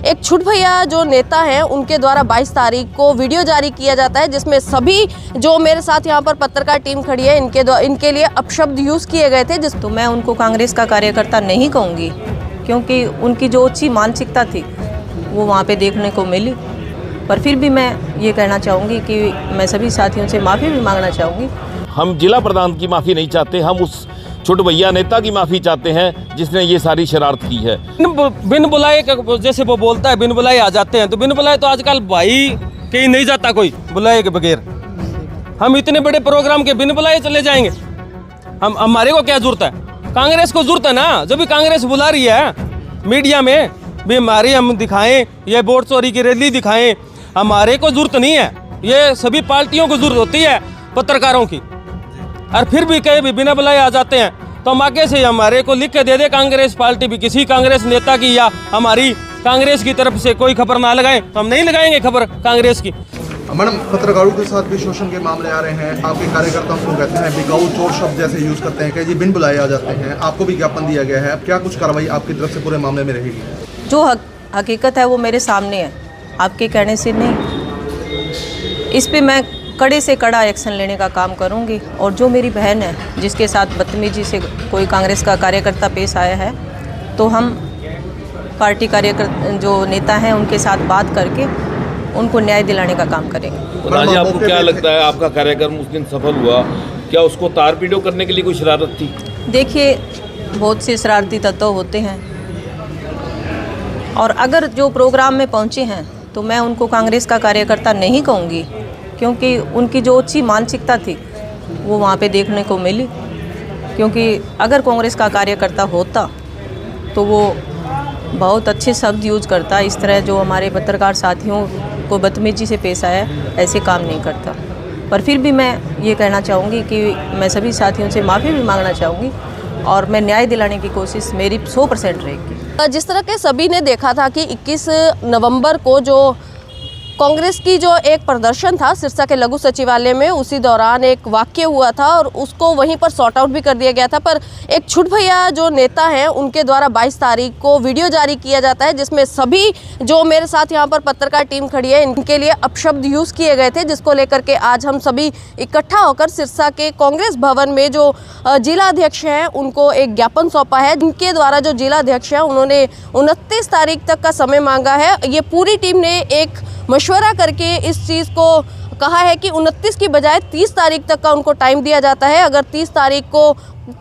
एक छुट भैया जो नेता हैं उनके द्वारा 22 तारीख को वीडियो जारी किया जाता है, जिसमें सभी जो मेरे साथ यहाँ पर पत्रकार टीम खड़ी है इनके लिए अपशब्द यूज़ किए गए थे। तो मैं उनको कांग्रेस का कार्यकर्ता नहीं कहूँगी, क्योंकि उनकी जो अच्छी मानसिकता थी वो वहाँ पे देखने को मिली। पर फिर भी मैं ये कहना चाहूँगी कि मैं सभी साथियों से माफ़ी भी मांगना चाहूँगी। हम जिला प्रधान की माफ़ी नहीं चाहते, हम उस छोटे भैया नेता की माफ़ी चाहते हैं जिसने ये सारी शरारत की है। बिन बुलाए, जैसे वो बोलता है बिन बुलाए आ जाते हैं, तो बिन बुलाए तो आजकल भाई कहीं नहीं जाता कोई बुलाए के बगैर। हम इतने बड़े प्रोग्राम के बिन बुलाए चले जाएंगे? हमारे को क्या जरूरत है? कांग्रेस को जरूरत है ना। जब भी कांग्रेस बुला रही है मीडिया में भी हमारी हम दिखाएं, ये वोट चोरी की रैली दिखाएं, हमारे को जरूरत नहीं है। ये सभी पार्टियों को जरूरत होती है, पत्रकारों की। और फिर भी कहे भी बिना बुलाए आ जाते हैं, तो हम आगे से हमारे को लिख के दे दे कांग्रेस पार्टी भी, किसी कांग्रेस नेता की या हमारी कांग्रेस की तरफ से कोई खबर ना लगाएं, तो हम नहीं लगाएंगे खबर कांग्रेस की। मैडम, पत्रकारों के साथ भी शोषण के मामले आ रहे हैं। आपके कार्यकर्ताओं को कहते हैं बिकाऊ चोर शब्द जैसे यूज करते हैं कि जी बिन बुलाए आ जाते हैं। आपको भी ज्ञापन दिया गया है, अब क्या कुछ कार्रवाई आपकी तरफ से पूरे मामले में रहेगी? जो हकीकत है वो मेरे सामने है, आपके कहने से नहीं। इस पे मैं कड़े से कड़ा एक्शन लेने का काम करूंगी। और जो मेरी बहन है जिसके साथ बदतमीजी से कोई कांग्रेस का कार्यकर्ता पेश आया है, तो हम पार्टी कार्यकर्ता जो नेता हैं उनके साथ बात करके उनको न्याय दिलाने का काम करेंगे। राजी, आपको क्या लगता है आपका कार्यक्रम उस दिन सफल हुआ? क्या उसको तार पीड़ो करने के लिए कोई शरारत थी? देखिए, बहुत से शरारती तत्व होते हैं, और अगर जो प्रोग्राम में पहुंचे हैं तो मैं उनको कांग्रेस का कार्यकर्ता नहीं कहूँगी, क्योंकि उनकी जो अच्छी मानसिकता थी वो वहाँ पे देखने को मिली। क्योंकि अगर कांग्रेस का कार्यकर्ता होता तो वो बहुत अच्छे शब्द यूज करता, इस तरह जो हमारे पत्रकार साथियों को बदतमीजी से पेश आया ऐसे काम नहीं करता। पर फिर भी मैं ये कहना चाहूँगी कि मैं सभी साथियों से माफ़ी भी मांगना चाहूँगी, और मैं न्याय दिलाने की कोशिश मेरी 100% रहेगी। जिस तरह के सभी ने देखा था कि 21 नवंबर को जो कांग्रेस की जो एक प्रदर्शन था सिरसा के लघु सचिवालय में, उसी दौरान एक वाक्य हुआ था और उसको वहीं पर सॉर्ट आउट भी कर दिया गया था। पर एक छुट भैया जो नेता हैं उनके द्वारा 22 तारीख को वीडियो जारी किया जाता है, जिसमें सभी जो मेरे साथ यहाँ पर पत्रकार टीम खड़ी है इनके लिए अपशब्द यूज़ किए गए थे, जिसको लेकर के आज हम सभी इकट्ठा होकर सिरसा के कांग्रेस भवन में जो जिला अध्यक्ष हैं उनको एक ज्ञापन सौंपा है। इनके द्वारा जो जिला अध्यक्ष हैं उन्होंने 29 तारीख तक का समय मांगा है। ये पूरी टीम ने एक मशवरा करके इस चीज़ को कहा है कि 29 की बजाय 30 तारीख तक का उनको टाइम दिया जाता है। अगर 30 तारीख को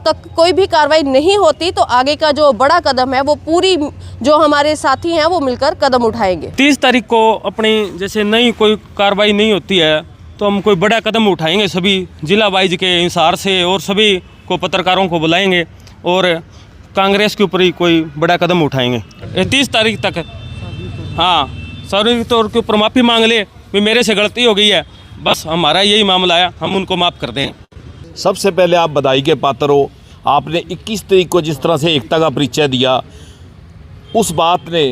तक कोई भी कार्रवाई नहीं होती तो आगे का जो बड़ा कदम है वो पूरी जो हमारे साथी हैं वो मिलकर कदम उठाएंगे। 30 तारीख को अपनी जैसे नई कोई कार्रवाई नहीं होती है तो हम कोई बड़ा कदम उठाएंगे, सभी जिला वाइज के हिसार से, और सभी को पत्रकारों को बुलाएंगे और कांग्रेस के ऊपर ही कोई बड़ा कदम उठाएंगे 30 तारीख तक। हाँ, सार्वजनिक तौर के ऊपर माफ़ी मांग ले भी मेरे से गलती हो गई है, बस हमारा यही मामला है, हम उनको माफ़ कर दें। सबसे पहले आप बधाई के पात्र हो। आपने 21 तारीख को जिस तरह से एकता का परिचय दिया, उस बात ने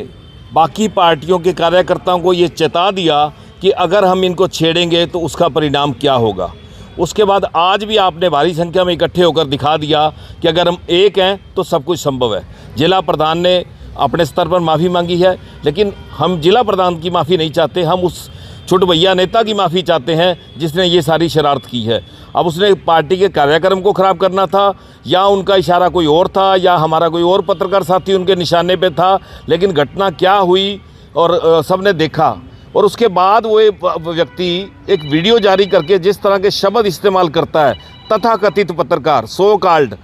बाकी पार्टियों के कार्यकर्ताओं को ये चेता दिया कि अगर हम इनको छेड़ेंगे तो उसका परिणाम क्या होगा। उसके बाद आज भी आपने भारी संख्या में इकट्ठे होकर दिखा दिया कि अगर हम एक हैं तो सब कुछ संभव है। जिला प्रधान ने अपने स्तर पर माफ़ी मांगी है, लेकिन हम जिला प्रधान की माफ़ी नहीं चाहते, हम उस छोटे भैया नेता की माफ़ी चाहते हैं जिसने ये सारी शरारत की है। अब उसने पार्टी के कार्यक्रम को ख़राब करना था, या उनका इशारा कोई और था, या हमारा कोई और पत्रकार साथी उनके निशाने पे था, लेकिन घटना क्या हुई और सबने देखा। और उसके बाद वो व्यक्ति एक वीडियो जारी करके जिस तरह के शब्द इस्तेमाल करता है, तथाकथित पत्रकार, सो कॉल्ड,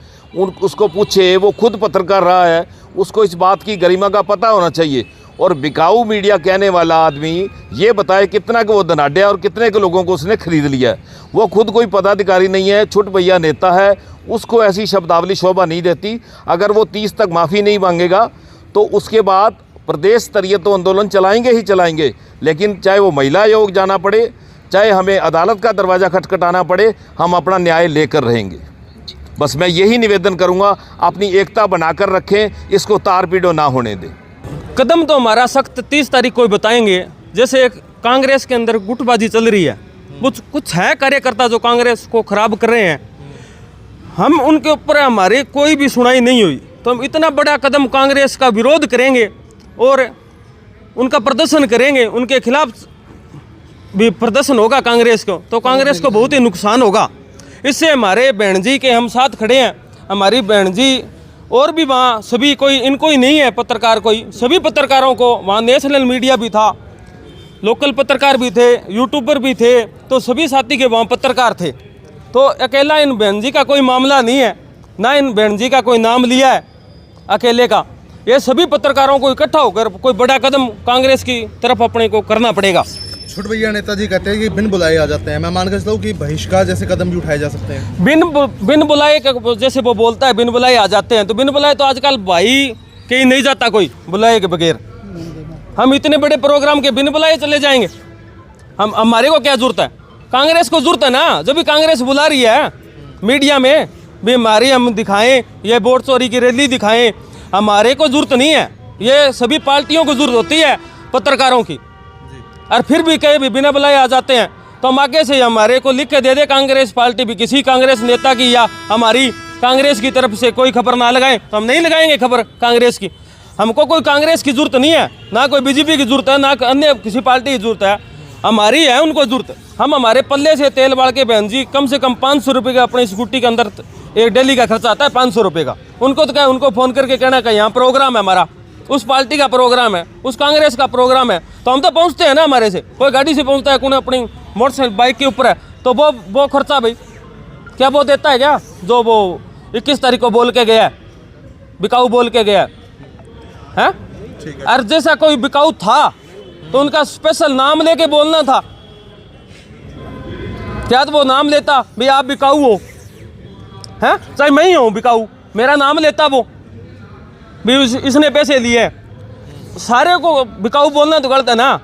उसको पूछे, वो खुद पत्रकार रहा है, उसको इस बात की गरिमा का पता होना चाहिए। और बिकाऊ मीडिया कहने वाला आदमी ये बताए कितना के वो धनाढ्य और कितने के लोगों को उसने खरीद लिया है। वो खुद कोई पदाधिकारी नहीं है, छुट भैया नेता है, उसको ऐसी शब्दावली शोभा नहीं देती। अगर वो 30 तक माफ़ी नहीं मांगेगा तो उसके बाद प्रदेश स्तरीय तो आंदोलन चलाएंगे ही चलाएंगे, लेकिन चाहे वो महिला आयोग जाना पड़े, चाहे हमें अदालत का दरवाज़ा खटखटाना पड़े, हम अपना न्याय लेकर रहेंगे। बस मैं यही निवेदन करूंगा, अपनी एकता बनाकर रखें, इसको तार पीड़ो ना होने दें। कदम तो हमारा सख्त 30 तारीख को बताएंगे। जैसे एक कांग्रेस के अंदर गुटबाजी चल रही है, कुछ है कार्यकर्ता जो कांग्रेस को खराब कर रहे हैं, हम उनके ऊपर हमारी कोई भी सुनाई नहीं हुई तो हम इतना बड़ा कदम कांग्रेस का विरोध करेंगे और उनका प्रदर्शन करेंगे, उनके खिलाफ भी प्रदर्शन होगा कांग्रेस को, तो कांग्रेस को बहुत ही नुकसान होगा। इससे हमारे बहन जी के हम साथ खड़े हैं, हमारी बहन जी और भी वहाँ सभी, कोई इनको ही नहीं है पत्रकार, कोई सभी पत्रकारों को वहाँ नेशनल मीडिया भी था, लोकल पत्रकार भी थे, यूट्यूबर भी थे, तो सभी साथी के वहाँ पत्रकार थे। तो अकेला इन बहन जी का कोई मामला नहीं है, ना इन बहन जी का कोई नाम लिया है अकेले का। ये सभी पत्रकारों को इकट्ठा होकर कोई बड़ा कदम कांग्रेस की तरफ अपने को करना पड़ेगा। छोटे भैया नेताजी कहते हैं कि बिन बुलाए आ जाते हैं, मैं मान कर चलता हूँ कि बहिष्कार जैसे कदम भी उठाए जा सकते हैं। बिन बुलाए जैसे वो बोलता है बिन बुलाए आ जाते हैं, तो बिन बुलाए तो आजकल भाई कहीं नहीं जाता कोई बुलाए के बगैर। हम इतने बड़े प्रोग्राम के बिन बुलाए चले जाएंगे, हम हमारे को क्या जरूरत है? कांग्रेस को जरूरत है ना, जब भी कांग्रेस बुला रही है मीडिया में भी हमारी हम दिखाएं, ये वोट चोरी की रैली दिखाएं, हमारे को जरूरत नहीं है। ये सभी पार्टियों को जरूरत होती है पत्रकारों की, और फिर भी कहीं भी बिना बुलाए आ जाते हैं। तो हम आगे से हमारे को लिख के दे दे कांग्रेस पार्टी भी, किसी कांग्रेस नेता की या हमारी कांग्रेस की तरफ से कोई खबर ना लगाएं, तो हम नहीं लगाएंगे खबर कांग्रेस की। हमको कोई कांग्रेस की जरूरत नहीं है, ना कोई बीजेपी की जरूरत है, ना अन्य किसी पार्टी की जरूरत है, हमारी है उनको जरूरत। हम हमारे पल्ले से तेल बाल के बहन जी कम से कम 500 रुपये का अपनी स्कूटी के अंदर एक डेली का खर्चा आता है 500 रुपये का। उनको तो क्या, उनको फ़ोन करके कहना कि यहाँ प्रोग्राम है हमारा, उस पार्टी का प्रोग्राम है, उस कांग्रेस का प्रोग्राम है, तो हम तो पहुँचते हैं ना। हमारे से कोई गाड़ी से पहुँचता है, कोई अपनी मोटरसाइकिल बाइक के ऊपर है, तो वो खर्चा भाई क्या वो देता है क्या? जो वो 21 तारीख को बोल के गया है, बिकाऊ बोल के गया है। और जैसा कोई बिकाऊ था तो उनका स्पेशल नाम लेके बोलना था, क्या तो वो नाम लेता भाई आप बिकाऊ हो, हैं? चाहे मैं ही हूँ बिकाऊ, मेरा नाम लेता वो भी इसने पैसे लिए, सारे को बिकाऊ बोलना तो गलत है ना।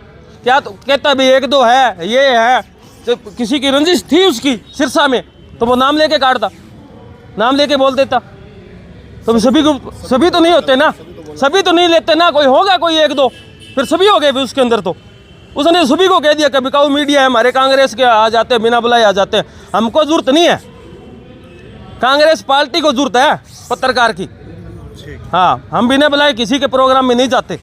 क्या तो कहता भाई एक दो है, ये है, तो किसी की रंजिश थी उसकी सिरसा में, तो वो नाम लेके काटता, नाम लेके बोल देता। तो सभी तो नहीं होते ना, सभी तो नहीं लेते ना, कोई होगा कोई एक दो, फिर सभी हो गए भी उसके अंदर। तो उसने सभी को कह दिया कि बिकाऊ मीडिया है, हमारे कांग्रेस के आ जाते हैं, बिना बुलाए आ जाते हैं। हमको जरूरत नहीं है, कांग्रेस पार्टी को जरूरत है पत्रकार की। हाँ, हम बिना बुलाए किसी के प्रोग्राम में नहीं जाते।